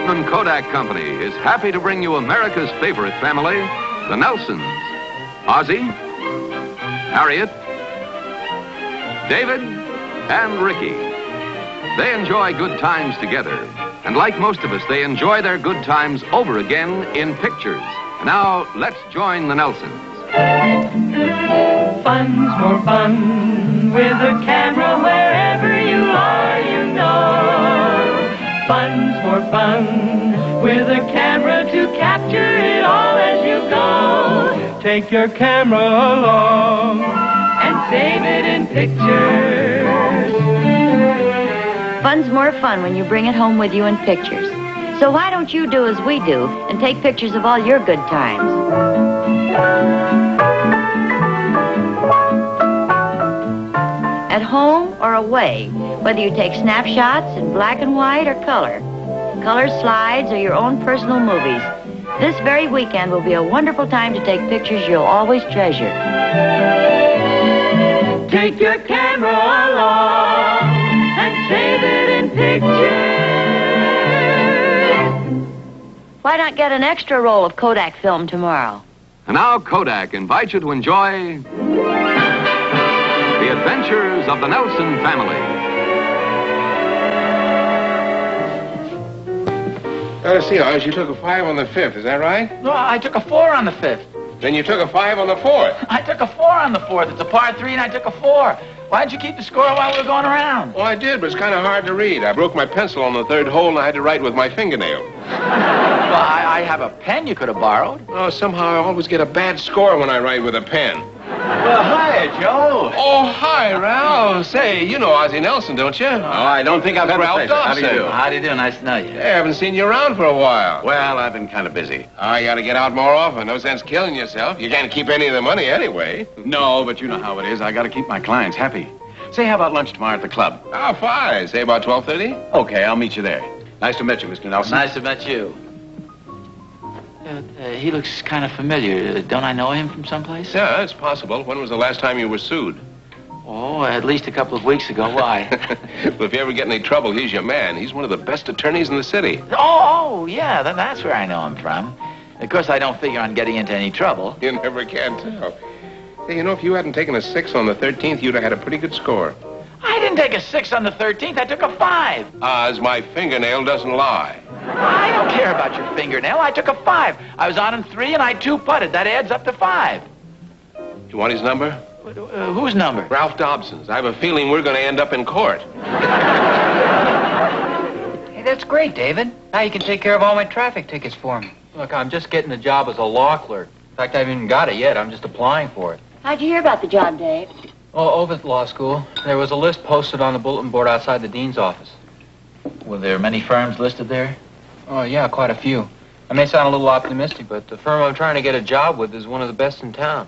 Eastman Kodak Company is happy to bring you America's favorite family, the Nelsons. Ozzie, Harriet, David, and Ricky. They enjoy good times together. And like most of us, they enjoy their good times over again in pictures. Now, let's join the Nelsons. Fun's more fun with a camera wherever you are, you know. Fun's more fun with a camera to capture it all as you go. Take your camera along and save it in pictures. Fun's more fun when you bring it home with you in pictures. So why don't you do as we do and take pictures of all your good times? At home or away, whether you take snapshots in black and white or color slides or your own personal movies, this very weekend will be a wonderful time to take pictures you'll always treasure. Take your camera along and save it in pictures. Why not get an extra roll of Kodak film tomorrow? And now Kodak invites you to enjoy The Adventures of the Nelson Family. Let's see, Oz, you took a 5 on the 5th, is that right? No, I took a 4 on the 5th. Then you took a 5 on the 4th. I took a 4 on the 4th. It's a par 3 and I took a 4. Why'd you keep the score while we were going around? Well, I did, but it's kind of hard to read. I broke my pencil on the 3rd hole and I had to write with my fingernail. Well, I have a pen you could have borrowed. Oh, somehow I always get a bad score when I write with a pen. Well, hi, Joe. Oh, hi, Ralph. Say, you know Ozzie Nelson, don't you? Oh, I don't think I've had Ralph the pleasure. How do you do? How do you do? Nice to know you. Hey, I haven't seen you around for a while. Well, I've been kind of busy. Oh, you gotta get out more often. No sense killing yourself. You can't keep any of the money anyway. No, but you know how it is. I got to keep my clients happy. Say, how about lunch tomorrow at the club? Oh, fine. Say about 12:30? Okay, I'll meet you there. Nice to meet you, Mr. Nelson. Nice to meet you. He looks kind of familiar. Don't I know him from someplace? Yeah, it's possible. When was the last time you were sued? Oh, at least a couple of weeks ago. Why? Well, if you ever get in any trouble, he's your man. He's one of the best attorneys in the city. Oh, yeah, that's where I know him from. Of course, I don't figure on getting into any trouble. You never can tell. Hey, you know, if you hadn't taken a 6 on the 13th, you'd have had a pretty good score. I didn't take a 6 on the 13th. I took a 5. Oz, my fingernail doesn't lie. I don't care about your fingernail. I took a 5. I was on in 3 and I 2-putted. That adds up to 5. You want his number? Whose number? Ralph Dobson's. I have a feeling we're going to end up in court. Hey, that's great, David. Now you can take care of all my traffic tickets for me. Look, I'm just getting a job as a law clerk. In fact, I haven't even got it yet. I'm just applying for it. How'd you hear about the job, Dave? Oh, over at law school. There was a list posted on the bulletin board outside the dean's office. Were there many firms listed there? Oh, yeah, quite a few. I may sound a little optimistic, but the firm I'm trying to get a job with is one of the best in town.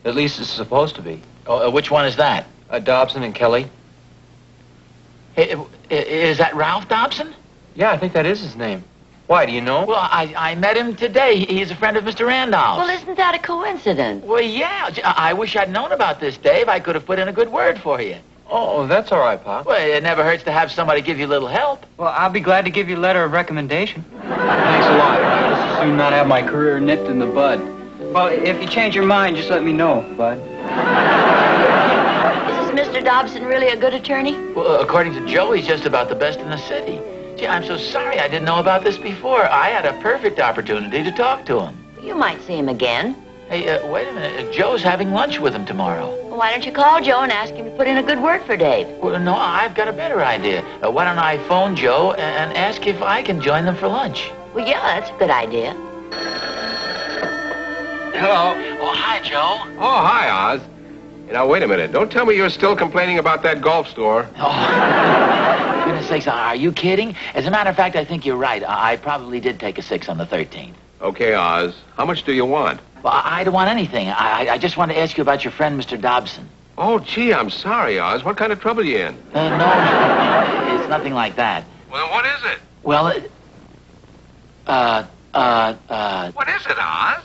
At least it's supposed to be. Oh, which one is that? Dobson and Kelly. Hey, is that Ralph Dobson? Yeah, I think that is his name. Why, do you know him? Well, I met him today. He's a friend of Mr. Randolph's. Well, isn't that a coincidence? Well, yeah. I wish I'd known about this, Dave. I could have put in a good word for you. Oh, that's all right, Pop. Well, it never hurts to have somebody give you a little help. Well, I'll be glad to give you a letter of recommendation. Thanks a lot. I'd just as soon not have my career nipped in the bud. Well, if you change your mind, just let me know, bud. Is Mr. Dobson really a good attorney? Well, according to Joe, he's just about the best in the city. Gee, I'm so sorry I didn't know about this before. I had a perfect opportunity to talk to him. You might see him again. Hey, wait a minute. Joe's having lunch with him tomorrow. Well, why don't you call Joe and ask him to put in a good word for Dave? Well, no, I've got a better idea. Why don't I phone Joe and ask if I can join them for lunch? Well, yeah, that's a good idea. Hello. Oh, hi, Joe. Oh, hi, Oz. Now, wait a minute. Don't tell me you're still complaining about that golf store. Oh, for goodness sakes, are you kidding? As a matter of fact, I think you're right. I probably did take a 6 on the 13th. Okay, Oz. How much do you want? Well, I don't want anything. I just want to ask you about your friend, Mr. Dobson. Oh, gee, I'm sorry, Oz. What kind of trouble you in? No, it's nothing like that. Well, what is it? Well, What is it, Oz?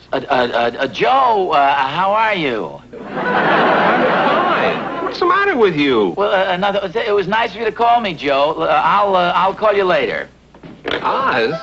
Joe, how are you? I'm fine. What's the matter with you? Well, it was nice of you to call me, Joe. I'll call you later. Oz?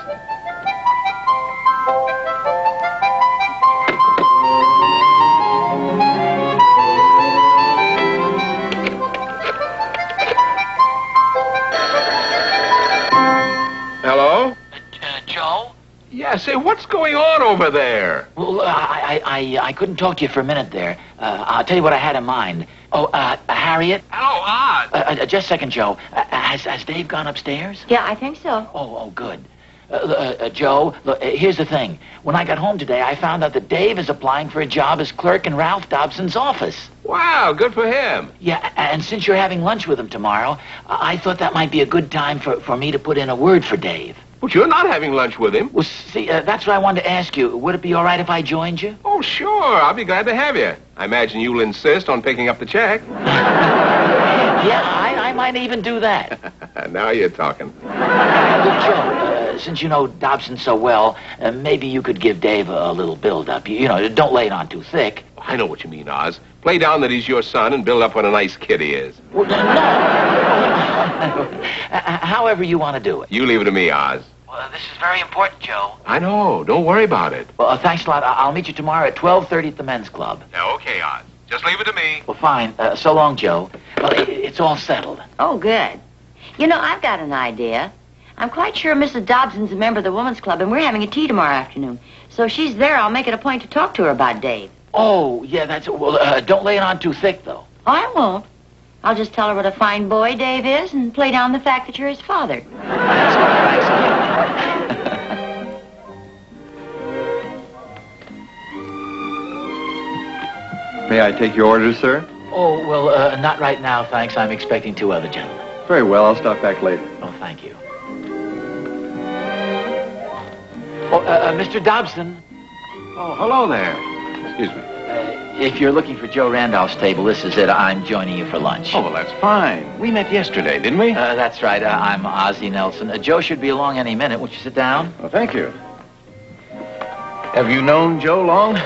Yeah, say, what's going on over there? Well, I couldn't talk to you for a minute there. I'll tell you what I had in mind. Oh, Harriet? Hello, Oz. Just a second, Joe. Has Dave gone upstairs? Yeah, I think so. Oh, good. Joe, look, here's the thing. When I got home today, I found out that Dave is applying for a job as clerk in Ralph Dobson's office. Wow, good for him. Yeah, and since you're having lunch with him tomorrow, I thought that might be a good time for me to put in a word for Dave. But you're not having lunch with him. Well, see, that's what I wanted to ask you. Would it be all right if I joined you? Oh, sure. I'll be glad to have you. I imagine you'll insist on picking up the check. Yeah, I might even do that. Now you're talking. Look, Joe, since you know Dobson so well, maybe you could give Dave a little build-up. You know, don't lay it on too thick. I know what you mean, Oz. Play down that he's your son and build up what a nice kid he is. Well, no. However you want to do it. You leave it to me, Oz. Well, this is very important, Joe. I know. Don't worry about it. Well, thanks a lot. I'll meet you tomorrow at 12:30 at the men's club. Yeah, okay, Oz. Just leave it to me. Well, fine. So long, Joe. Well, it's all settled. Oh, good. You know, I've got an idea. I'm quite sure Mrs. Dobson's a member of the women's club, and we're having a tea tomorrow afternoon. So if she's there, I'll make it a point to talk to her about Dave. Oh, yeah, that's... Well, don't lay it on too thick, though. Oh, I won't. I'll just tell her what a fine boy Dave is and play down the fact that you're his father. May I take your orders, sir? Oh, well, not right now, thanks. I'm expecting 2 other gentlemen. Very well. I'll stop back later. Oh, thank you. Oh, Mr. Dobson. Oh, hello there. Excuse me. If you're looking for Joe Randolph's table, this is it. I'm joining you for lunch. Oh, well, that's fine. We met yesterday, didn't we? That's right. I'm Ozzie Nelson. Joe should be along any minute. Won't you sit down? Well, thank you. Have you known Joe long?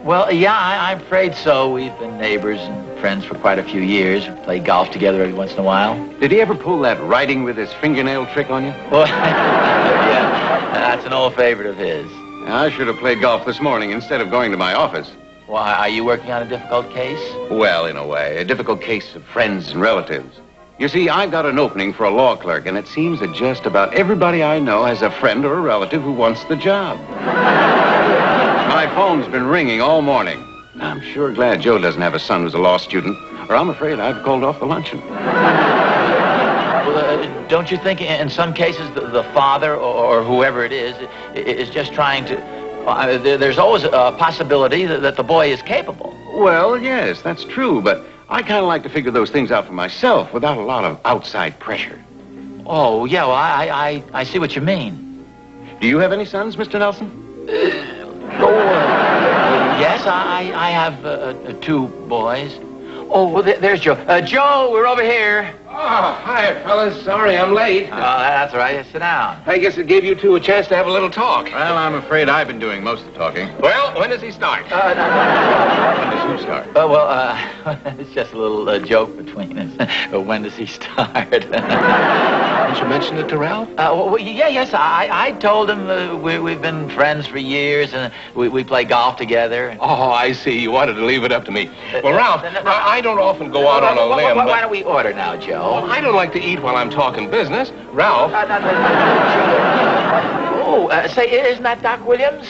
Well, yeah, I'm afraid so. We've been neighbors and friends for quite a few years. We play golf together every once in a while. Did he ever pull that riding with his fingernail trick on you? Well, yeah, that's an old favorite of his. I should have played golf this morning instead of going to my office. Well, are you working on a difficult case? Well, in a way, a difficult case of friends and relatives. You see, I've got an opening for a law clerk, and it seems that just about everybody I know has a friend or a relative who wants the job. My phone's been ringing all morning. I'm sure glad Joe doesn't have a son who's a law student, or I'm afraid I've called off the luncheon. Well, don't you think in some cases the father or whoever it is just trying to... there's always a possibility that the boy is capable. Well, yes, that's true, but I kind of like to figure those things out for myself without a lot of outside pressure. Oh, yeah, well, I see what you mean. Do you have any sons, Mr. Nelson? Yes, I have 2 boys. Oh, well, there's Joe. Joe, we're over here. Oh, hi, fellas. Sorry I'm late. That's all right. Sit down. I guess it gave you 2 a chance to have a little talk. Well, I'm afraid I've been doing most of the talking. Well, when does he start? When does who start? It's just a little joke between us. When does he start? Didn't you mention it to Ralph? Yes. I told him we've been friends for years, and we play golf together. Oh, I see. You wanted to leave it up to me. Well, Ralph, I don't often go out on a limb. Why don't we order now, Joe? Well, I don't like to eat while I'm talking business. Ralph. Say, isn't that Doc Williams?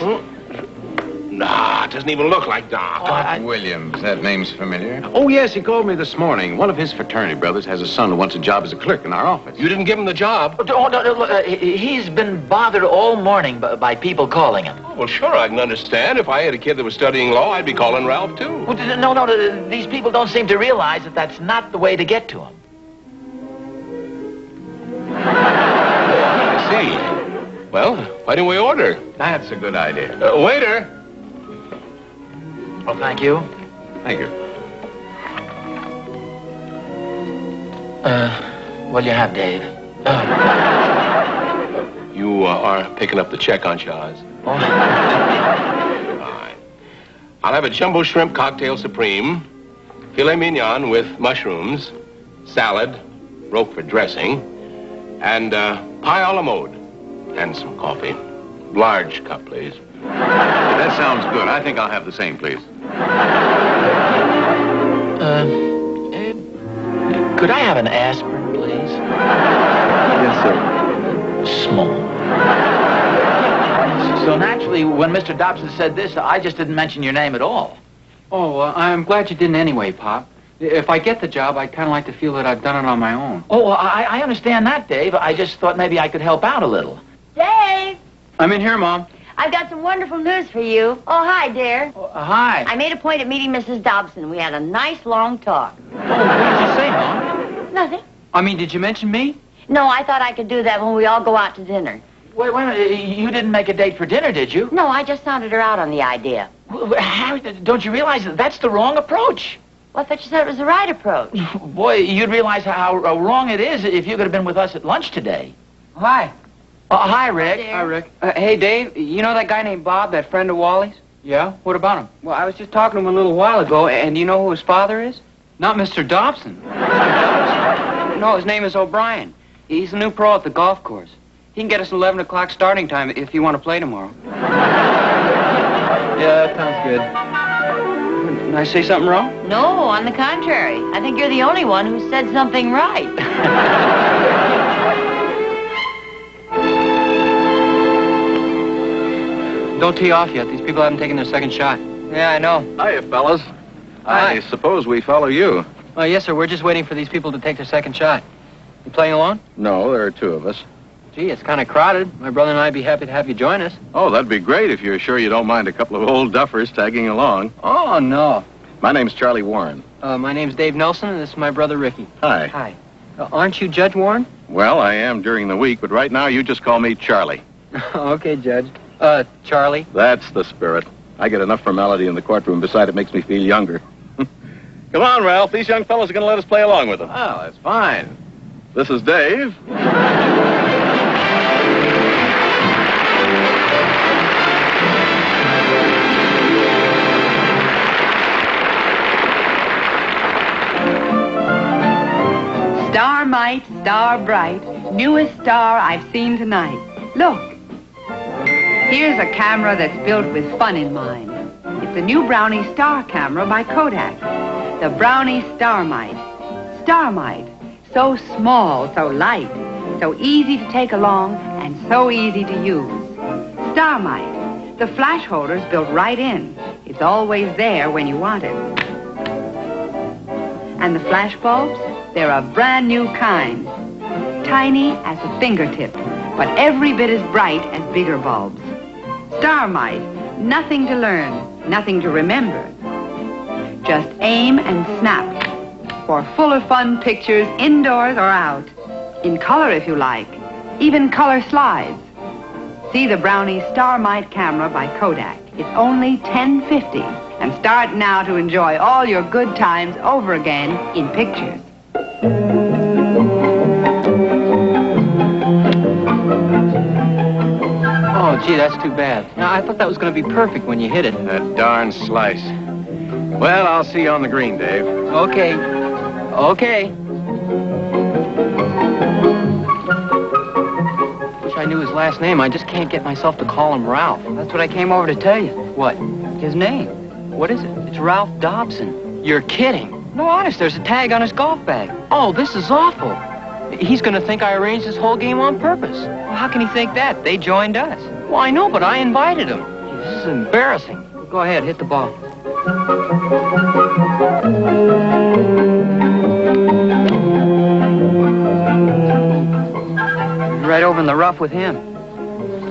Nah, it doesn't even look like Doc. Doc Williams, that name's familiar. Oh, yes, he called me this morning. One of his fraternity brothers has a son who wants a job as a clerk in our office. You didn't give him the job? Oh, no, look, he's been bothered all morning by people calling him. Well, sure, I can understand. If I had a kid that was studying law, I'd be calling Ralph, too. Well, no, these people don't seem to realize that that's not the way to get to him. I see. Well, why don't we order? That's a good idea. Waiter. Well, thank you. Thank you. What'll you have, Dave? You are picking up the check, aren't you, Oz? Oh. All right. I'll have a jumbo shrimp cocktail supreme, filet mignon with mushrooms, salad, Roquefort dressing, and pie a la mode, and some coffee. Large cup, please. That sounds good. I think I'll have the same, please. Could I have an aspirin, please? Yes, sir. Small. So naturally, when Mr. Dobson said this, I just didn't mention your name at all. Oh, well, I'm glad you didn't anyway, Pop. If I get the job, I'd kind of like to feel that I've done it on my own. Oh, well, I understand that, Dave. I just thought maybe I could help out a little. Dave! I'm in here, Mom. I've got some wonderful news for you. Oh, hi, dear. Hi. I made a point of meeting Mrs. Dobson. We had a nice, long talk. Oh, what did you say, Mom? Nothing. I mean, did you mention me? No, I thought I could do that when we all go out to dinner. Wait a minute. You didn't make a date for dinner, did you? No, I just sounded her out on the idea. Harry, don't you realize that that's the wrong approach? Well, I thought you said it was the right approach. Boy, you'd realize how wrong it is if you could have been with us at lunch today. Hi. Hi, Rick. Hi, Hi, Rick. Hey, Dave, you know that guy named Bob, that friend of Wally's? Yeah? What about him? Well, I was just talking to him a little while ago, and do you know who his father is? Not Mr. Dobson. No, his name is O'Brien. He's the new pro at the golf course. He can get us 11 o'clock starting time if you want to play tomorrow. Yeah, that sounds good. Did I say something wrong? No, on the contrary. I think you're the only one who said something right. Don't tee off yet. These people haven't taken their second shot. Yeah, I know. Hiya, fellas. Hi. I suppose we follow you. Oh, yes, sir. We're just waiting for these people to take their second shot. You playing alone? No, there are two of us. Gee, it's kind of crowded. My brother and I'd be happy to have you join us. Oh, that'd be great if you're sure you don't mind a couple of old duffers tagging along. Oh, no. My name's Charlie Warren. My name's Dave Nelson, and this is my brother, Ricky. Hi. Hi. Aren't you Judge Warren? Well, I am during the week, but right now you just call me Charlie. Okay, Judge. Charlie. That's the spirit. I get enough formality in the courtroom. Besides, it makes me feel younger. Come on, Ralph. These young fellas are going to let us play along with them. Oh, that's fine. This is Dave. Star might, star bright, newest star I've seen tonight. Look. Here's a camera that's built with fun in mind. It's a new Brownie Star camera by Kodak. The Brownie Starmite. Starmite. So small, so light, so easy to take along, and so easy to use. Starmite. The flash holder's built right in. It's always there when you want it. And the flash bulbs? They're a brand new kind. Tiny as a fingertip, but every bit as bright as bigger bulbs. Starmite. Nothing to learn, nothing to remember. Just aim and snap. For fuller fun pictures indoors or out. In color if you like. Even color slides. See the Brownie Starmite camera by Kodak. It's only $10.50. And start now to enjoy all your good times over again in pictures. Oh, gee, that's too bad. Now, I thought that was going to be perfect when you hit it. That darn slice. Well, I'll see you on the green, Dave. Okay. Okay. Wish I knew his last name. I just can't get myself to call him Ralph. That's what I came over to tell you. What? His name. What is it? It's Ralph Dobson. You're kidding. No, honest, there's a tag on his golf bag. Oh, this is awful. He's going to think I arranged this whole game on purpose. Well, how can he think that? They joined us. Well, I know, but I invited him. This is embarrassing. Go ahead, hit the ball. Right over in the rough with him.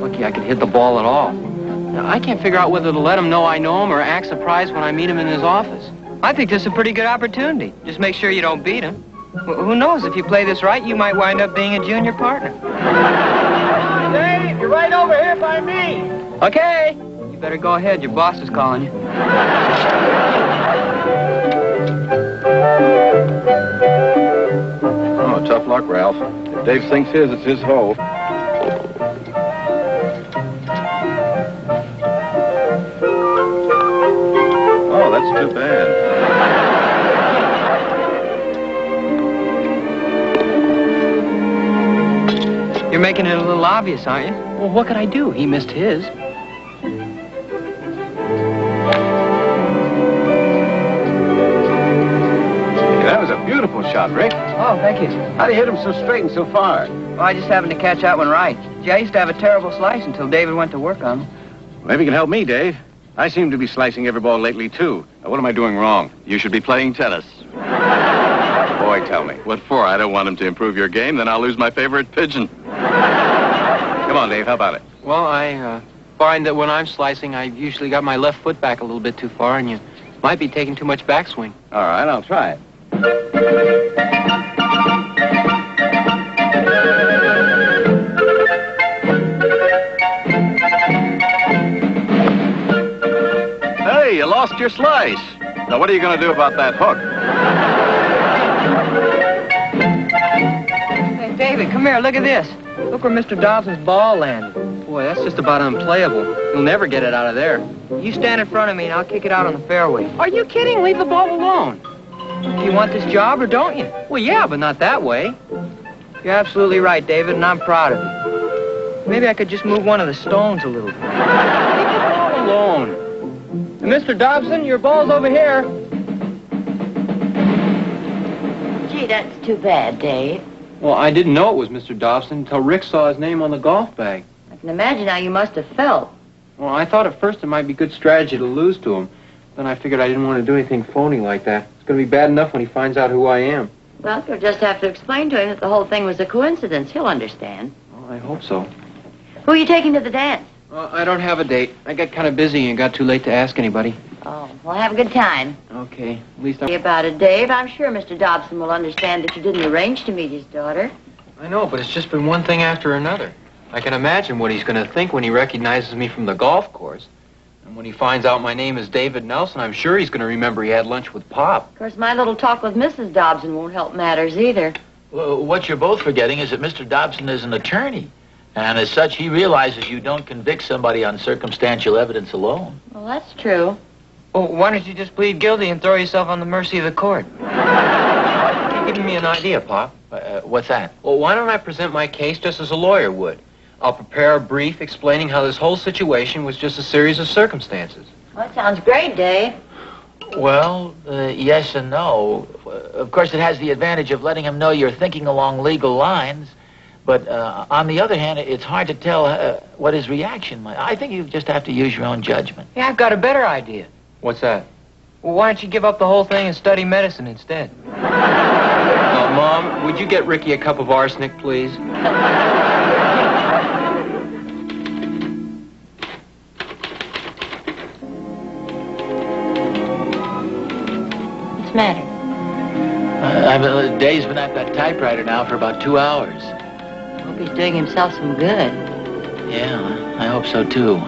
Lucky I could hit the ball at all. Now, I can't figure out whether to let him know I know him or act surprised when I meet him in his office. I think this is a pretty good opportunity. Just make sure you don't beat him. Who knows? If you play this right, you might wind up being a junior partner. Dave, you're right over here by me. Okay. You better go ahead. Your boss is calling you. Oh, tough luck, Ralph. If Dave thinks his, it's his hole. Oh, that's too bad. You're making it a little obvious, aren't you? Well, what could I do? He missed his. That was a beautiful shot, Rick. Oh, thank you. How'd you hit him so straight and so far? Well, I just happened to catch that one right. Gee, I used to have a terrible slice until David went to work on me. Maybe you can help me, Dave. I seem to be slicing every ball lately, too. Now, what am I doing wrong? You should be playing tennis. Boy, tell me. What for? I don't want him to improve your game, then I'll lose my favorite pigeon. Come on, Dave, how about it? Well, I find that when I'm slicing, I usually got my left foot back a little bit too far, and you might be taking too much backswing. All right, I'll try it. Hey, you lost your slice. Now, what are you going to do about that hook? Hey, David, come here. Look at this. Look where Mr. Dobson's ball landed. Boy, that's just about unplayable. You'll never get it out of there. You stand in front of me, and I'll kick it out on the fairway. Are you kidding? Leave the ball alone. Do you want this job, or don't you? Well, yeah, but not that way. You're absolutely right, David, and I'm proud of you. Maybe I could just move one of the stones a little bit. Leave the ball alone. And Mr. Dobson, your ball's over here. Gee, that's too bad, Dave. Well, I didn't know it was Mr. Dobson until Rick saw his name on the golf bag. I can imagine how you must have felt. Well, I thought at first it might be good strategy to lose to him. Then I figured I didn't want to do anything phony like that. It's going to be bad enough when he finds out who I am. Well, you'll just have to explain to him that the whole thing was a coincidence. He'll understand. Well, I hope so. Who are you taking to the dance? Well, I don't have a date. I got kind of busy and got too late to ask anybody. Oh, well, have a good time. Okay, at least Sorry about it, Dave. I'm sure Mr. Dobson will understand that you didn't arrange to meet his daughter. I know, but it's just been one thing after another. I can imagine what he's going to think when he recognizes me from the golf course. And when he finds out my name is David Nelson, I'm sure he's going to remember he had lunch with Pop. Of course, my little talk with Mrs. Dobson won't help matters either. Well, what you're both forgetting is that Mr. Dobson is an attorney. And as such, he realizes you don't convict somebody on circumstantial evidence alone. Well, that's true. Well, why don't you just plead guilty and throw yourself on the mercy of the court? You're giving me an idea, Pop. What's that? Well, why don't I present my case just as a lawyer would? I'll prepare a brief explaining how this whole situation was just a series of circumstances. Well, that sounds great, Dave. Well, yes and no. Of course, it has the advantage of letting him know you're thinking along legal lines. But on the other hand, it's hard to tell what his reaction might. I think you just have to use your own judgment. Yeah, I've got a better idea. What's that? Well, why don't you give up the whole thing and study medicine instead? Mom, would you get Ricky a cup of arsenic, please? What's the matter? Dave's been at that typewriter now for about 2 hours. I hope he's doing himself some good. Yeah, I hope so, too.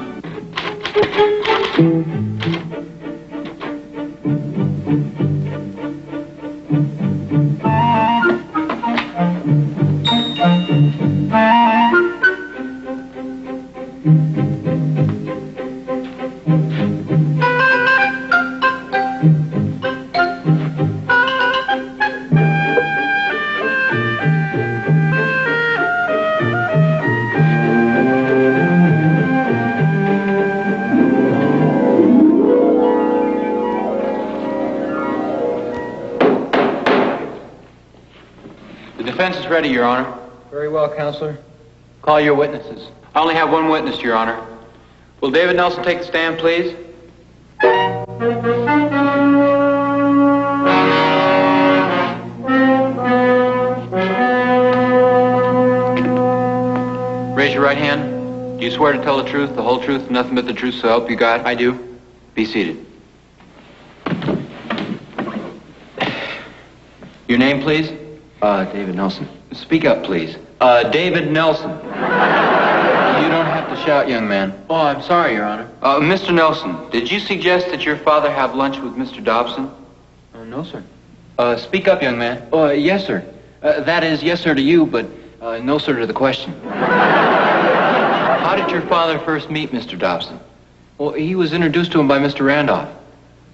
Ready, Your Honor. Very well, Counselor. Call your witnesses. I only have one witness, Your Honor. Will David Nelson take the stand, please? Raise your right hand. Do you swear to tell the truth, the whole truth, and nothing but the truth, so help you God? I do. Be seated. Your name, please? David Nelson. Speak up, please. David Nelson. You don't have to shout, young man. Oh, I'm sorry, Your Honor. Mr. Nelson, did you suggest that your father have lunch with Mr. Dobson? No, sir. Speak up, young man. Yes, sir. That is, yes, sir, to you, but no, sir, to the question. How did your father first meet Mr. Dobson? Well, he was introduced to him by Mr. Randolph.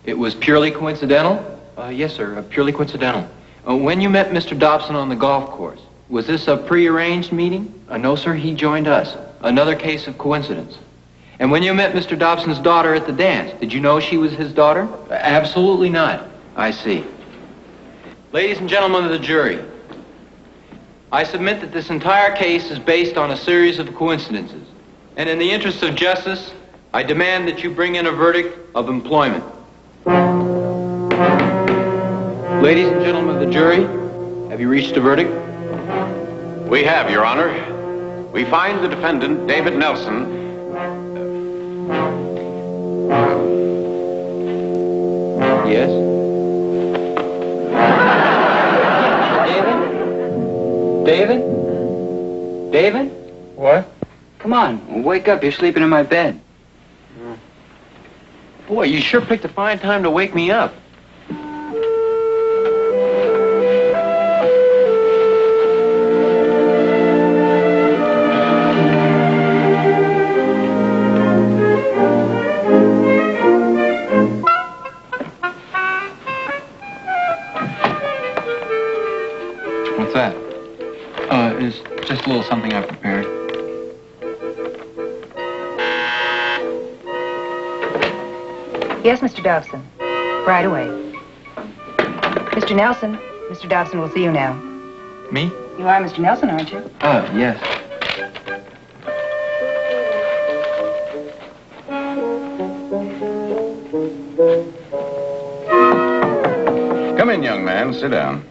It was purely coincidental? Yes, sir, purely coincidental. When you met Mr. Dobson on the golf course, was this a prearranged meeting? No, sir, he joined us. Another case of coincidence. And when you met Mr. Dobson's daughter at the dance, did you know she was his daughter? Absolutely not. I see. Ladies and gentlemen of the jury, I submit that this entire case is based on a series of coincidences. And in the interest of justice, I demand that you bring in a verdict of employment. Ladies and gentlemen of the jury, have you reached a verdict? We have, Your Honor. We find the defendant, David Nelson. Yes? David? David? What? Come on, wake up. You're sleeping in my bed. Boy, you sure picked a fine time to wake me up. What's that? It's just a little something I prepared. Yes, Mr. Dobson. Right away. Mr. Nelson, Mr. Dobson will see you now. Me? You are Mr. Nelson, aren't you? Yes. Come in, young man. Sit down.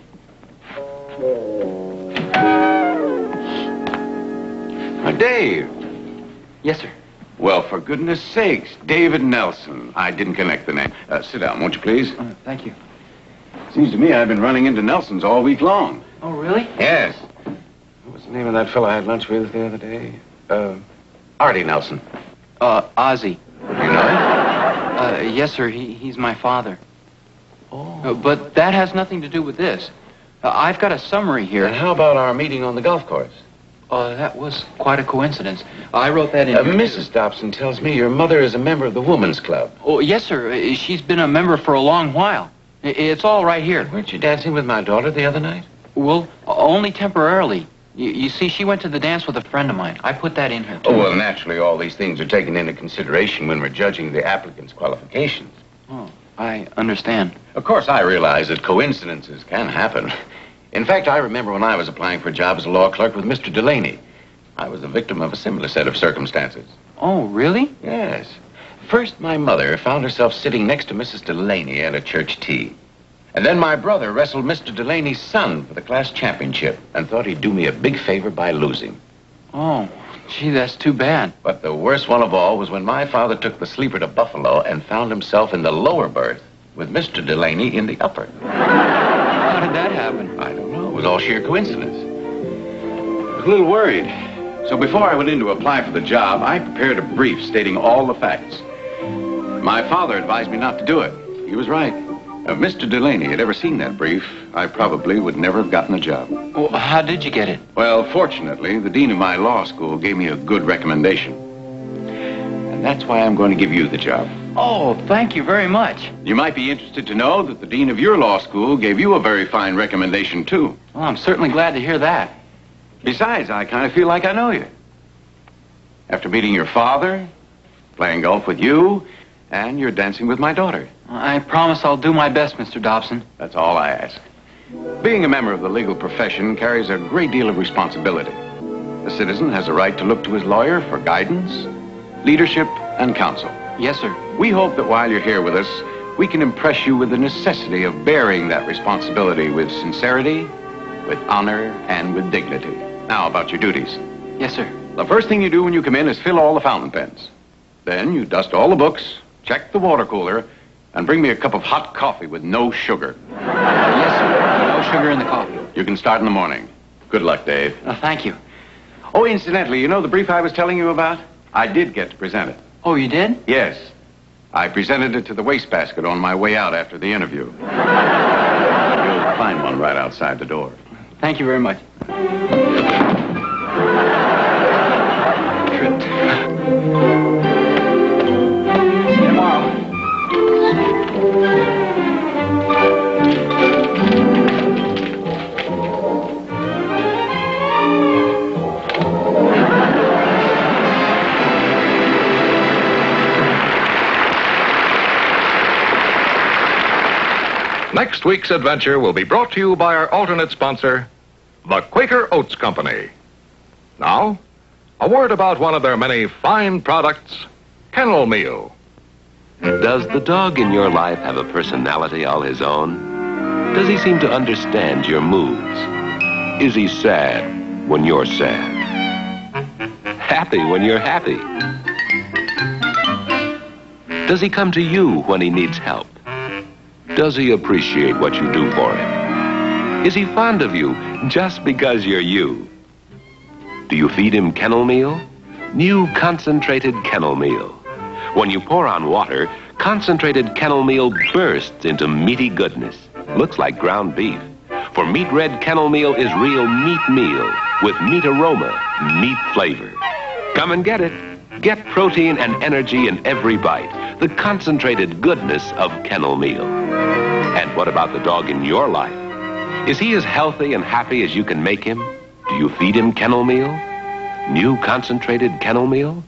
Dave. Yes, sir. Well, for goodness sakes, David Nelson. I didn't connect the name. Sit down, won't you, please? Thank you. Seems to me I've been running into Nelsons all week long. Oh, really? Yes. What was the name of that fellow I had lunch with the other day? Artie Nelson. Ozzie. You know him? Yes, sir. He's my father. Oh. But that has nothing to do with this. I've got a summary here. And how about our meeting on the golf course? That was quite a coincidence. I wrote that in. Mrs. Dobson tells me your mother is a member of the Woman's Club. Oh, yes, sir. She's been a member for a long while. It's all right here. Weren't you dancing with my daughter the other night? Well, only temporarily. You see, she went to the dance with a friend of mine. I put that in here, too. Oh, well, naturally, all these things are taken into consideration when we're judging the applicant's qualifications. Oh, I understand. Of course, I realize that coincidences can happen. In fact, I remember when I was applying for a job as a law clerk with Mr. Delaney. I was the victim of a similar set of circumstances. Oh, really? Yes. First, my mother found herself sitting next to Mrs. Delaney at a church tea. And then my brother wrestled Mr. Delaney's son for the class championship and thought he'd do me a big favor by losing. Oh, gee, that's too bad. But the worst one of all was when my father took the sleeper to Buffalo and found himself in the lower berth with Mr. Delaney in the upper. How did that happen? I don't know. It was all sheer coincidence. I was a little worried. So before I went in to apply for the job, I prepared a brief stating all the facts. My father advised me not to do it. He was right. If Mr. Delaney had ever seen that brief, I probably would never have gotten the job. Well, how did you get it? Well, fortunately, the dean of my law school gave me a good recommendation. And that's why I'm going to give you the job. Oh, thank you very much. You might be interested to know that the dean of your law school gave you a very fine recommendation, too. Well, I'm certainly glad to hear that. Besides, I kind of feel like I know you. After meeting your father, playing golf with you, and you're dancing with my daughter. I promise I'll do my best, Mr. Dobson. That's all I ask. Being a member of the legal profession carries a great deal of responsibility. The citizen has a right to look to his lawyer for guidance, leadership, and counsel. Yes, sir. We hope that while you're here with us, we can impress you with the necessity of bearing that responsibility with sincerity, with honor, and with dignity. Now, about your duties. Yes, sir. The first thing you do when you come in is fill all the fountain pens. Then you dust all the books, check the water cooler, and bring me a cup of hot coffee with no sugar. Yes, sir. No sugar in the coffee. You can start in the morning. Good luck, Dave. Thank you. Oh, incidentally, you know the brief I was telling you about? I did get to present it. Oh, you did? Yes. I presented it to the wastebasket on my way out after the interview. You'll find one right outside the door. Thank you very much. See you tomorrow. Next week's adventure will be brought to you by our alternate sponsor, the Quaker Oats Company. Now, a word about one of their many fine products, Kennel Meal. Does the dog in your life have a personality all his own? Does he seem to understand your moods? Is he sad when you're sad? Happy when you're happy? Does he come to you when he needs help? Does he appreciate what you do for him? Is he fond of you just because you're you? Do you feed him Kennel Meal? New concentrated Kennel Meal. When you pour on water, concentrated Kennel Meal bursts into meaty goodness. Looks like ground beef. For meat red Kennel Meal is real meat meal with meat aroma, meat flavor. Come and get it. Get protein and energy in every bite. The concentrated goodness of Kennel Meal. And what about the dog in your life? Is he as healthy and happy as you can make him? Do you feed him Kennel Meal? New concentrated Kennel Meal?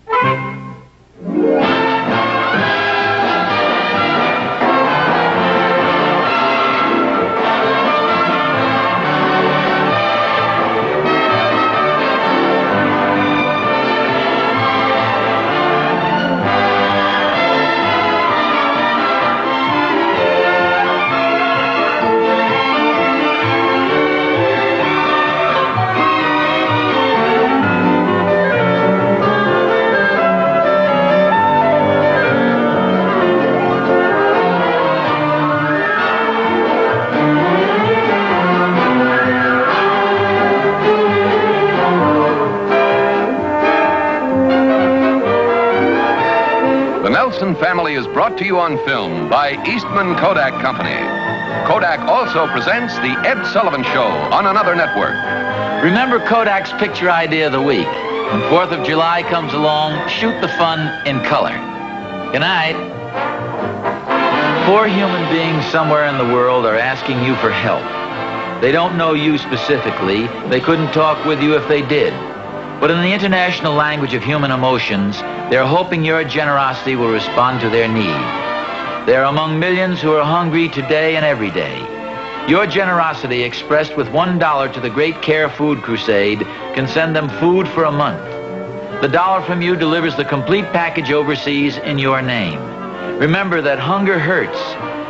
The Nelson Family is brought to you on film by Eastman Kodak Company. Kodak also presents The Ed Sullivan Show on another network. Remember Kodak's picture idea of the week. When 4th of July comes along, shoot the fun in color. Good night. 4 human beings somewhere in the world are asking you for help. They don't know you specifically. They couldn't talk with you if they did. But in the international language of human emotions, they're hoping your generosity will respond to their need. They're among millions who are hungry today and every day. Your generosity expressed with $1 to the Great Care Food Crusade can send them food for a month. The dollar from you delivers the complete package overseas in your name. Remember that hunger hurts,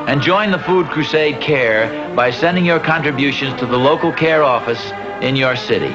and join the Food Crusade Care by sending your contributions to the local care office in your city.